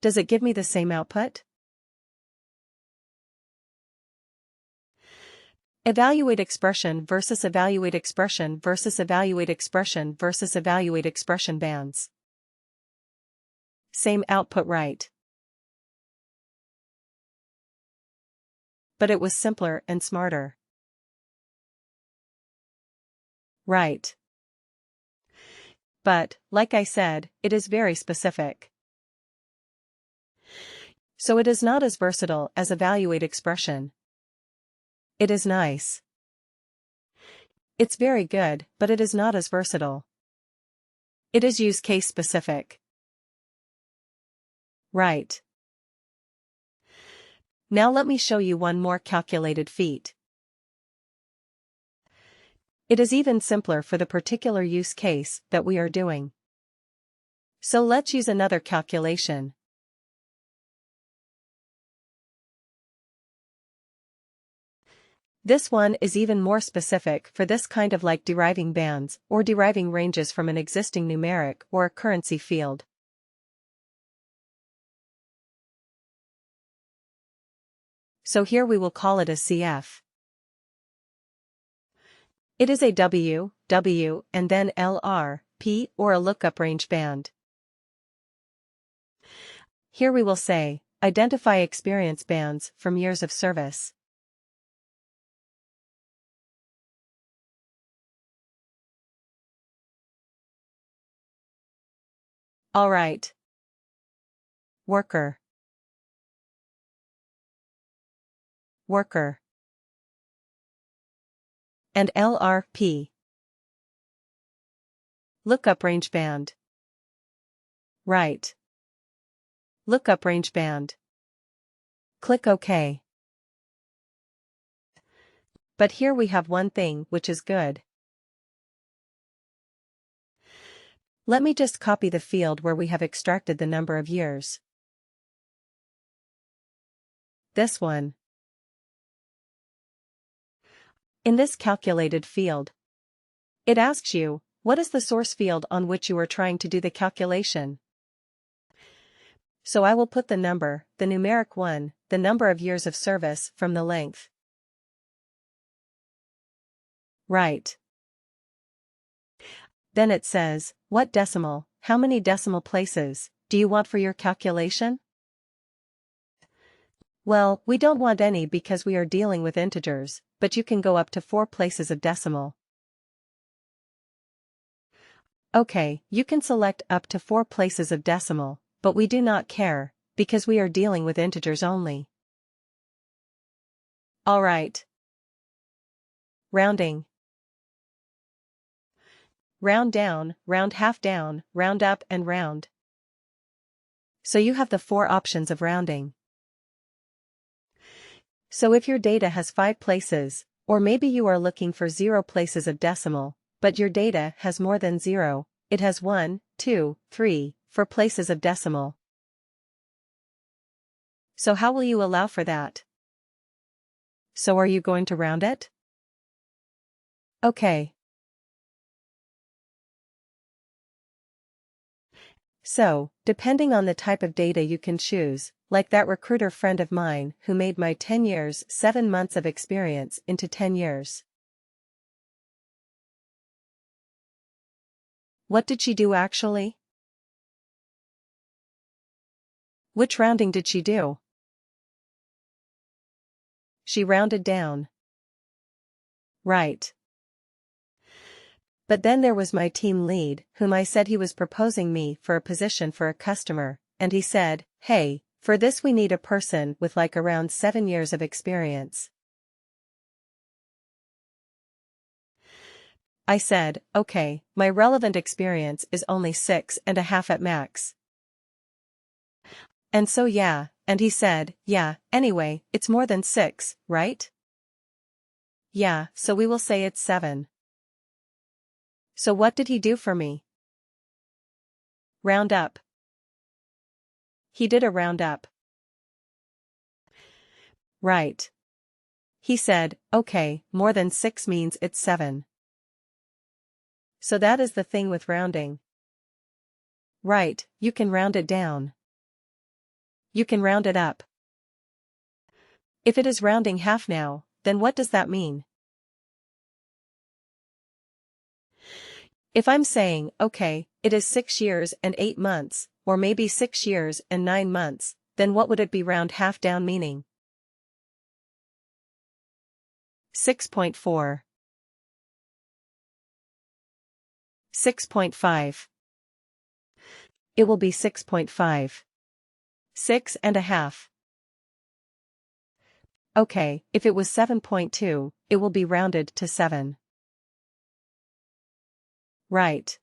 Does it give me the same output? Evaluate expression versus evaluate expression versus evaluate expression versus evaluate expression bands. Same output, right? But it was simpler and smarter. Right. But, like I said, it is very specific. So it is not as versatile as evaluate expression. It is nice. It's very good, but it is not as versatile. It is use case specific. Right. Now let me show you one more calculated feat. It is even simpler for the particular use case that we are doing. So let's use another calculation. This one is even more specific for this kind of like deriving bands or deriving ranges from an existing numeric or a currency field. So here we will call it a CF. It is a W, W, and then LR, P, or a lookup range band. Here we will say, identify experience bands from years of service. Alright. Worker. Worker. And LRP. Lookup range band. Right. Lookup range band. Click OK. But here we have one thing which is good. Let me just copy the field where we have extracted the number of years. This one. In this calculated field, it asks you, what is the source field on which you are trying to do the calculation? So I will put the number, the numeric one, the number of years of service from the length. Right. Then it says, what decimal, how many decimal places, do you want for your calculation? Well, we don't want any because we are dealing with integers, but you can go up to 4 places of decimal. Okay, you can select up to 4 places of decimal, but we do not care, because we are dealing with integers only. Alright. Rounding. Round down, round half down, round up and round. So you have the 4 options of rounding. So if your data has 5 places, or maybe you are looking for 0 places of decimal, but your data has more than 0, it has 1, 2, 3, 4 places of decimal. So how will you allow for that? So are you going to round it? Okay. So, depending on the type of data you can choose, like that recruiter friend of mine who made my 10 years, 7 months of experience into 10 years. What did she do actually? Which rounding did she do? She rounded down. Right. But then there was my team lead, whom I said he was proposing me for a position for a customer, and he said, hey, for this we need a person with like around 7 years of experience. I said, okay, my relevant experience is only 6.5 at max. And so yeah, and he said, yeah, anyway, it's more than 6, right? Yeah, so we will say it's 7. So what did he do for me? Round up. He did a round up. Right. He said, okay, more than 6 means it's 7. So that is the thing with rounding. Right, you can round it down. you can round it up. If it is rounding half now, then what does that mean? If I'm saying, okay, it is 6 years and 8 months, or maybe 6 years and 9 months, then what would it be round half down meaning? 6.4. 6.5. It will be 6.5. 6.5. Okay, if it was 7.2, it will be rounded to 7. Right.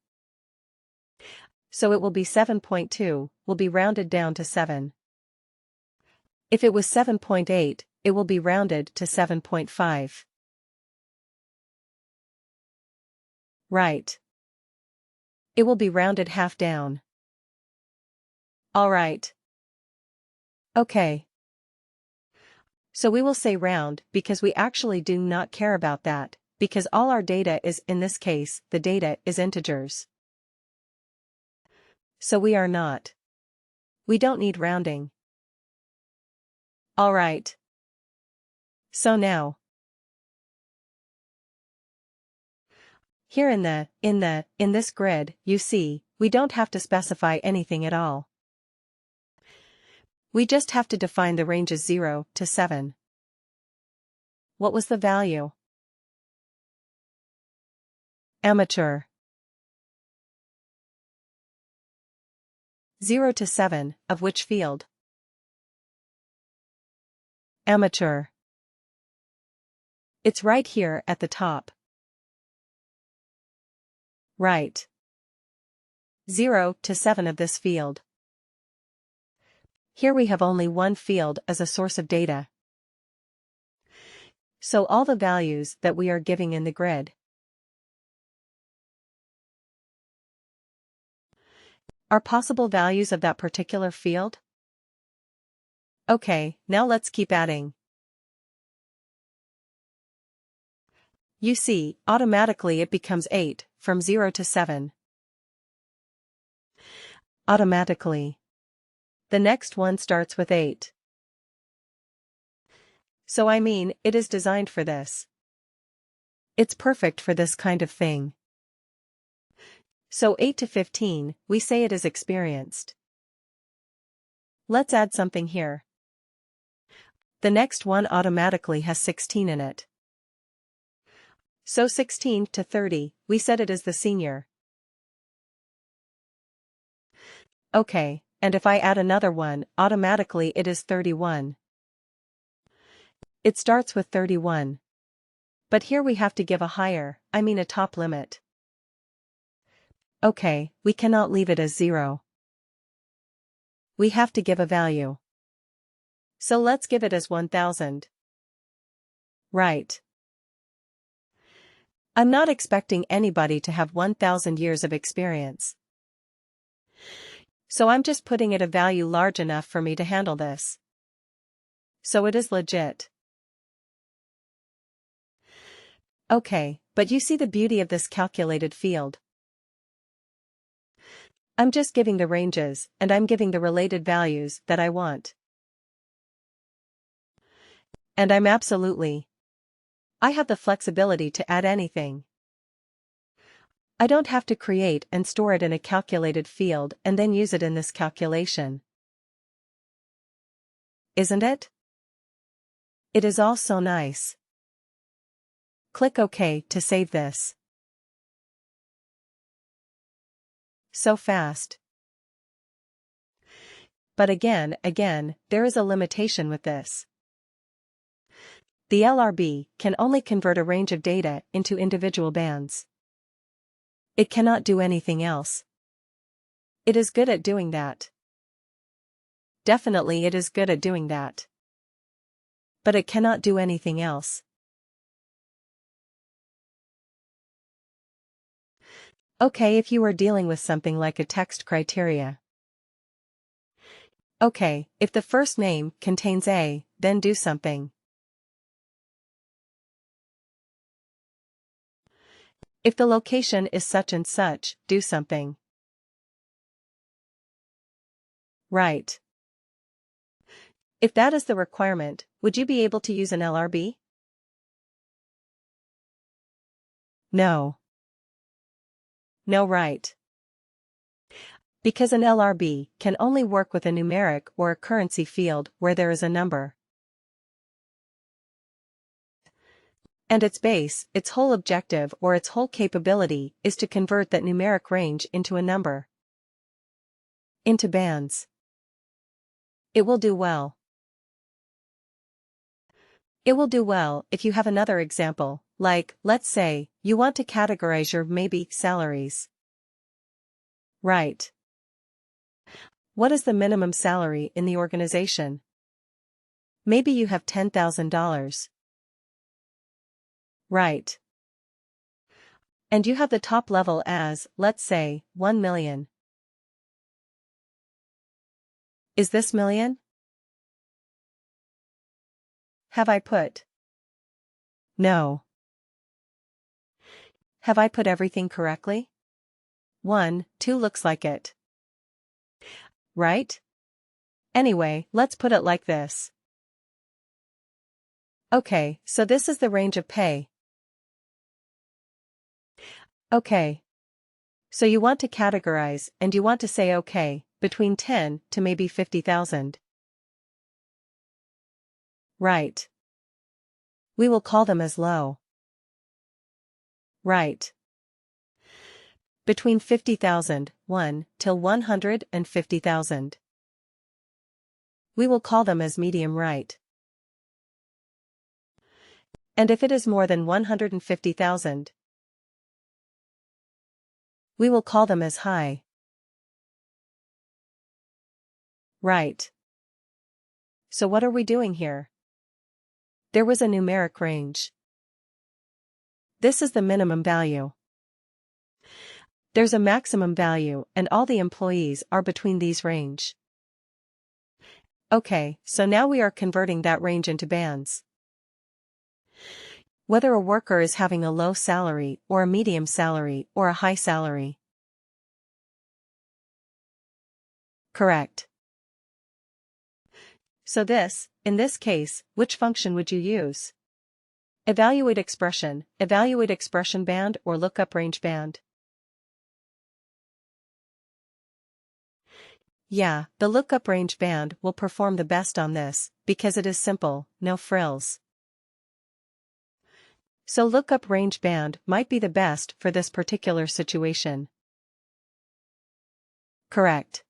So it will be 7.2, will be rounded down to 7. If it was 7.8, it will be rounded to 7.5. Right. It will be rounded half down. Alright. Okay. So we will say round because we actually do not care about that, because all our data is, in this case, the data is integers. So we are not. We don't need rounding. Alright. So now, here in this grid, you see, we don't have to specify anything at all. We just have to define the ranges 0 to 7. What was the value? Amateur. 0 to 7, of which field? Amateur. It's right here at the top. Right. 0 to 7 of this field. Here we have only one field as a source of data. So all the values that we are giving in the grid are possible values of that particular field? Okay, now let's keep adding. You see, automatically it becomes 8, from 0 to 7. Automatically. The next one starts with 8. So I mean, it is designed for this. It's perfect for this kind of thing. So 8 to 15, we say it is experienced. Let's add something here. The next one automatically has 16 in it. So 16 to 30, we said it is the senior. Okay, and if I add another one, automatically it is 31. It starts with 31. But here we have to give a higher, a top limit. Okay, we cannot leave it as 0. We have to give a value. So let's give it as 1000. Right. I'm not expecting anybody to have 1000 years of experience. So I'm just putting it a value large enough for me to handle this. So it is legit. Okay, but you see the beauty of this calculated field. I'm just giving the ranges, and I'm giving the related values that I want. And I have the flexibility to add anything. I don't have to create and store it in a calculated field and then use it in this calculation. Isn't it? It is all so nice. Click OK to save this. So fast. But again, there is a limitation with this. The LRB can only convert a range of data into individual bands. It cannot do anything else. It is good at doing that. Definitely it is good at doing that. But it cannot do anything else. Okay, if you are dealing with something like a text criteria. Okay, if the first name contains A, then do something. If the location is such and such, do something. Right. If that is the requirement, would you be able to use an LRB? No. No, right. Because an LRB can only work with a numeric or a currency field where there is a number. And its base, its whole objective or its whole capability is to convert that numeric range into a number. Into bands. It will do well. It will do well if you have another example, like, let's say, you want to categorize your maybe salaries. Right. What is the minimum salary in the organization? Maybe you have $10,000. Right. And you have the top level as, let's say, 1 million. Is this million? Have I put? No. Have I put everything correctly? 1, 2 looks like it. Right? Anyway, let's put it like this. Okay, so this is the range of pay. Okay. So you want to categorize and you want to say okay, between 10 to maybe 50,000. Right. We will call them as low. Right. Between 50,000, 1, till 150,000. We will call them as medium right. And if it is more than 150,000, we will call them as high. Right. So what are we doing here? There was a numeric range. This is the minimum value. There's a maximum value and all the employees are between these range. Okay, so now we are converting that range into bands. Whether a worker is having a low salary or a medium salary or a high salary. Correct. So in this case, which function would you use? Evaluate expression band or lookup range band. Yeah, the lookup range band will perform the best on this, because it is simple, no frills. So lookup range band might be the best for this particular situation. Correct.